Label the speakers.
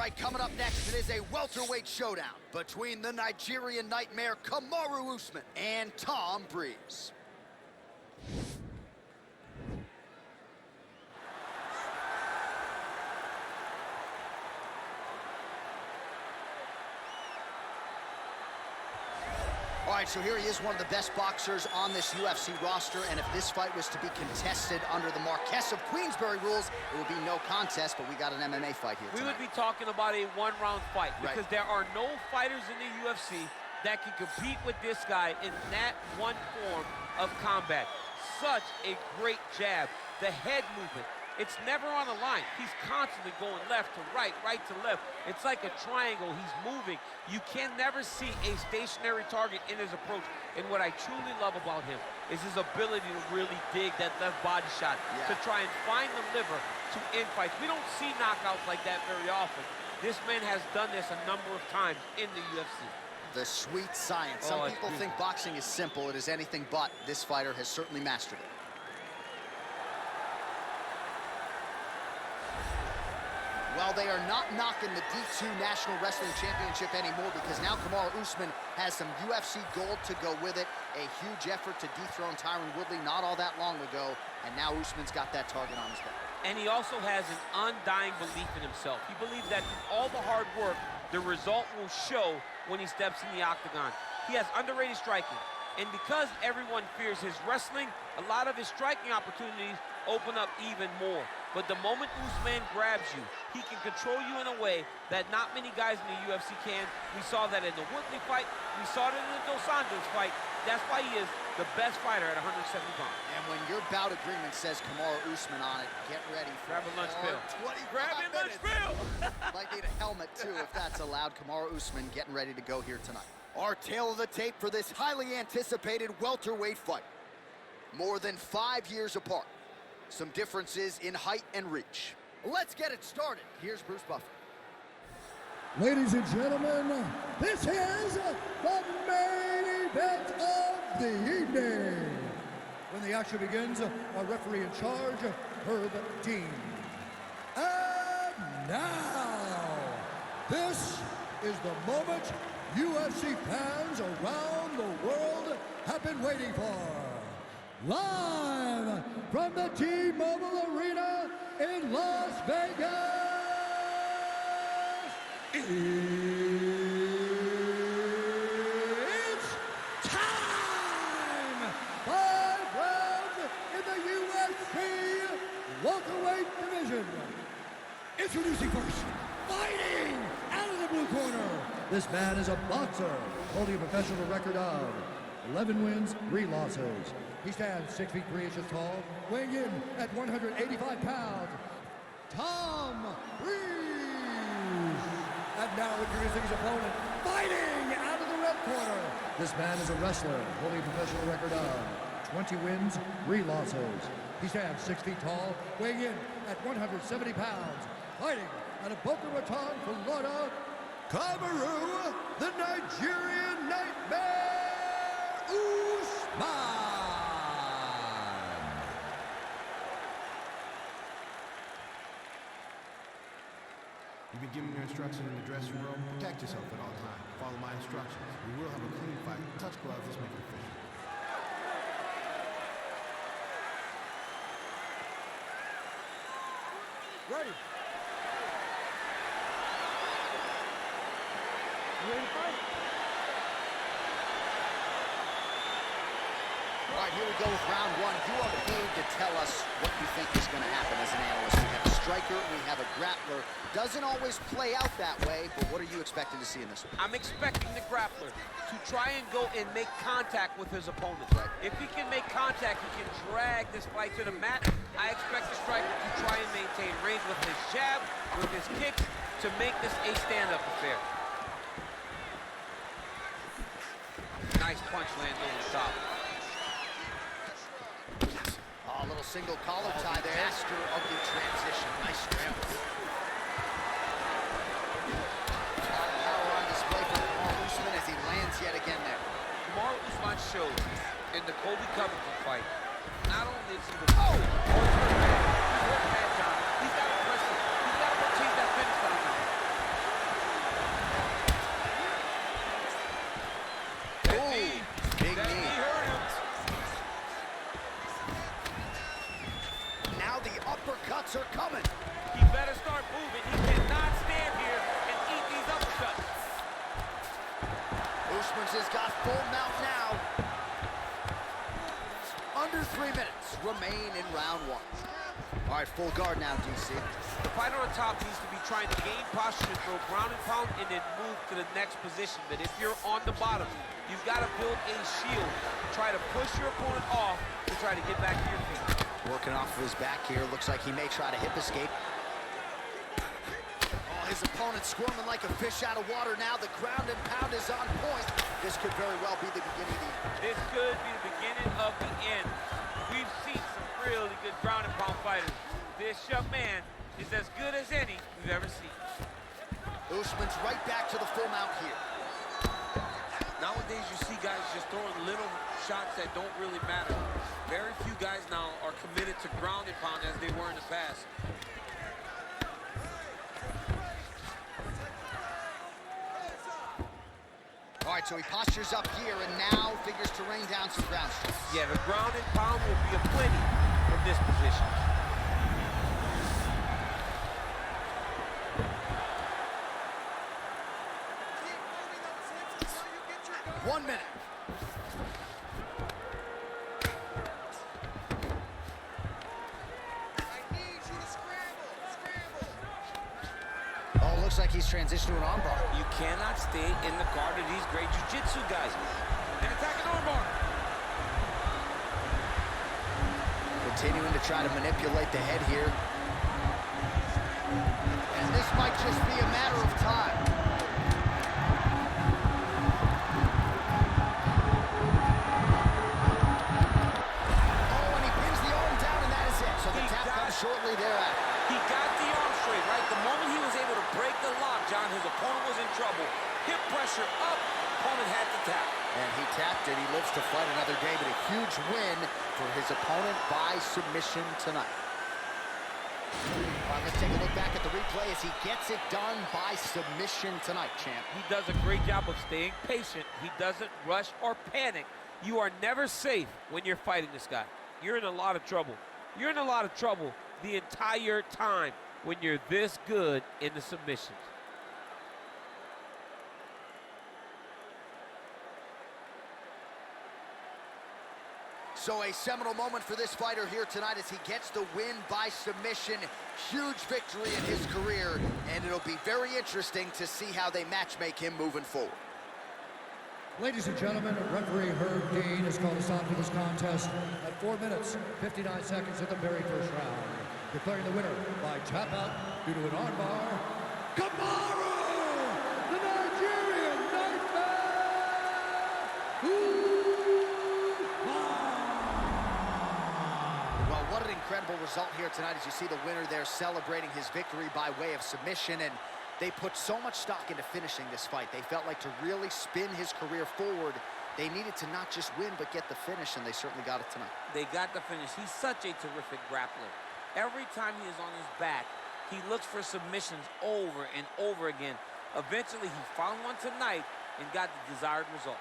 Speaker 1: right, coming up next, it is a welterweight showdown between the Nigerian nightmare Kamaru Usman and Tom Breese. All right, so here he is, one of the best boxers on this UFC roster, and if this fight was to be contested under the Marquess of Queensberry rules, it would be no contest, but we got an MMA fight here tonight.
Speaker 2: We would be talking about a one-round fight, because there are no fighters in the UFC that can compete with this guy in that one form of combat. Such a great jab, the head movement. It's never on a line. He's constantly going left to right, right to left. It's like a triangle. He's moving. You can never see a stationary target in his approach. And what I truly love about him is his ability to really dig that left body shot, to try and find the liver to end fights. We don't see knockouts like that very often. This man has done this a number of times in the UFC.
Speaker 1: The sweet science. Some people think boxing is simple. It is anything but. This fighter has certainly mastered it. Well, they are not knocking the D2 National Wrestling Championship anymore, because now Kamaru Usman has some UFC gold to go with it. A huge effort to dethrone Tyron Woodley not all that long ago, and now Usman's got that target on his back. And he also has an undying belief in himself. He believes that through all the hard work, the result will show when he steps in the octagon. He has underrated striking, and because everyone fears his wrestling, a lot of his striking opportunities open up even more. But the moment Usman grabs you, he can control you in a way that not many guys in the UFC can. We saw that in the Woodley fight. We saw it in the Dos Anjos fight. That's why he is the best fighter at 170 pounds. And when your bout agreement says Kamaru Usman on it, get ready for
Speaker 2: grab a lunch pill.
Speaker 1: Grab
Speaker 2: a lunch pill.
Speaker 1: Might need a helmet, too, if that's allowed. Kamaru Usman getting ready to go here tonight. Our tail of the tape for this highly anticipated welterweight fight. More than 5 years apart. Some differences in height and reach. Let's get it started. Here's Bruce Buffer.
Speaker 3: Ladies and gentlemen, this is the main event of the evening. When the action begins, our referee in charge, Herb Dean. And now, this is the moment UFC fans around the world have been waiting for. Live from the T-Mobile Arena in Las Vegas, it's time! 5 rounds in the UFC welterweight division. Introducing first, fighting out of the blue corner. This man is a boxer, holding a professional record of 11 wins, 3 losses. He stands 6 feet 3 inches tall, weighing in at 185 pounds. Tom Breese. And now introducing his opponent, fighting out of the red corner. This man is a wrestler, holding a professional record of 20 wins, 3 losses. He stands 6 feet tall, weighing in at 170 pounds. Fighting out of Boca Raton, Florida, Kamaru, the Nigerian nightmare, Usman.
Speaker 4: You've been given your instructions in the dressing room. Protect yourself at all times. Follow my instructions. We will have a clean fight. Touch gloves. Let's make it official.
Speaker 3: Ready. You ready to fight?
Speaker 1: All right, here we go with round 1. You are paid to tell us what you think is going to happen as an analyst. We have a striker, we have a grappler. Doesn't always play out that way, but what are you expecting to see in this one?
Speaker 2: I'm expecting the grappler to try and go and make contact with his opponent. If he can make contact, he can drag this fight to the mat. I expect the striker to try and maintain range with his jab, with his kicks, to make this a stand-up affair. Nice punch lands over the top.
Speaker 1: A little single collar tie there. Master of the transition. Nice scramble. Power on display for Kamaru Usman as he lands yet again there.
Speaker 2: Kamaru Usman showed in the Colby Covington fight, not only is he the he's got to press him. He's got to rotate that finish line now.
Speaker 1: Usman's has got full mount now. Under 3 minutes remain in round one. All right, full guard now, DC.
Speaker 2: The fighter on top needs to be trying to gain posture, throw ground and pound, and then move to the next position. But if you're on the bottom, you've got to build a shield. Try to push your opponent off to try to get back to your feet.
Speaker 1: Working off of his back here. Looks like he may try to hip escape. Oh, his opponent squirming like a fish out of water now. The ground and pound is on point. This could very well be the beginning of the end.
Speaker 2: This could be the beginning of the end. We've seen some really good ground and pound fighters. This young man is as good as any we've ever seen.
Speaker 1: Usman's right back to the full mount here.
Speaker 5: Nowadays, you see guys just throwing little shots that don't really matter. Very few guys now are committed to ground and pound as they were in the past.
Speaker 1: All right, so he postures up here and now figures to rain down some ground strikes.
Speaker 2: Yeah, the ground and pound will be a plenty from this position.
Speaker 1: One minute. Oh, looks like he's transitioned to an armbar.
Speaker 5: You cannot stay in the guard of these great jiu-jitsu guys. And attacking armbar.
Speaker 1: Continuing to try to manipulate the head here. And this might just be a matter of time. Oh, and he pins the arm down, and that is it. So the tap comes shortly thereafter.
Speaker 5: He got the arm straight, right? The moment he was able to break the lock, John, his opponent was in trouble. Hip pressure up, opponent had to tap.
Speaker 1: And he tapped it. He lives to fight another day, but a huge win for his opponent by submission tonight. All right, let's take a look back at the replay as he gets it done by submission tonight, champ.
Speaker 2: He does a great job of staying patient. He doesn't rush or panic. You are never safe when you're fighting this guy. You're in a lot of trouble. You're in a lot of trouble the entire time when you're this good in the submissions.
Speaker 1: So a seminal moment for this fighter here tonight as he gets the win by submission. Huge victory in his career, and it'll be very interesting to see how they matchmake him moving forward.
Speaker 3: Ladies and gentlemen, referee Herb Dean has called us on to this contest at 4 minutes, 59 seconds of the very first round. Declaring the winner by tap out due to an armbar, Kamaru, the Nigerian Nightmare!
Speaker 1: Well, what an incredible result here tonight as you see the winner there celebrating his victory by way of submission, and they put so much stock into finishing this fight. They felt like to really spin his career forward, they needed to not just win, but get the finish, and they certainly got it tonight.
Speaker 5: They got the finish. He's such a terrific grappler. Every time he is on his back, he looks for submissions over and over again. Eventually, he found one tonight and got the desired result.